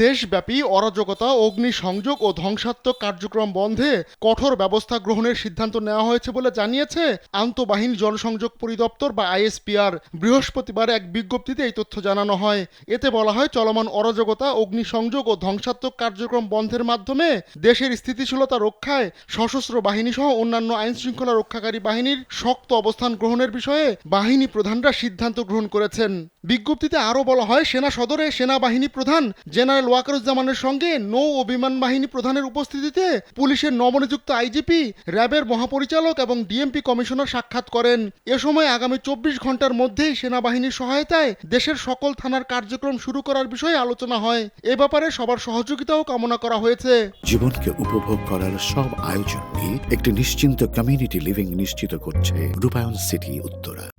দেশব্যাপী অরাজকতা, অগ্নিসংযোগ ও ধ্বংসাত্মক কার্যক্রম বন্ধে কঠোর ব্যবস্থা গ্রহণের সিদ্ধান্ত নেওয়া হয়েছে বলে জানিয়েছে আন্তঃবাহিনী জনসংযোগ পরিদপ্তর বা আইএসপিআর। বৃহস্পতিবার এক বিজ্ঞপ্তিতে এই তথ্য জানানো হয়। এতে বলা হয়, চলমান অরাজকতা, অগ্নিসংযোগ ও ধ্বংসাত্মক কার্যক্রম বন্ধের মাধ্যমে দেশের স্থিতিশীলতা রক্ষায় সশস্ত্র বাহিনী সহ অন্যান্য আইনশৃঙ্খলা রক্ষাকারী বাহিনীর শক্ত অবস্থান গ্রহণের বিষয়ে বাহিনী প্রধানরা সিদ্ধান্ত গ্রহণ করেছেন। বিজ্ঞপ্তিতে আরও বলা হয়, সেনা সদরে সেনাবাহিনী প্রধান জেনারেল ওয়াকারুজ্জামানের সঙ্গে নৌ ও বিমান বাহিনী প্রধানের উপস্থিতিতে পুলিশের নবনিযুক্ত আইজিপি, র্যাবের মহাপরিচালক এবং ডিএমপি কমিশনার সাক্ষাৎ করেন। এ সময় আগামী 24 ঘন্টার মধ্যেই সেনাবাহিনীর সহায়তায় দেশের সকল থানার কার্যক্রম শুরু করার বিষয়ে আলোচনা হয়। এ ব্যাপারে সবার সহযোগিতাও কামনা করা হয়েছে। জীবনকে উপভোগ করার সব আয়োজনকে একটি নিশ্চিন্ত কমিউনিটি লিভিং নিশ্চিত করছে রূপায়ণ সিটি উত্তরা।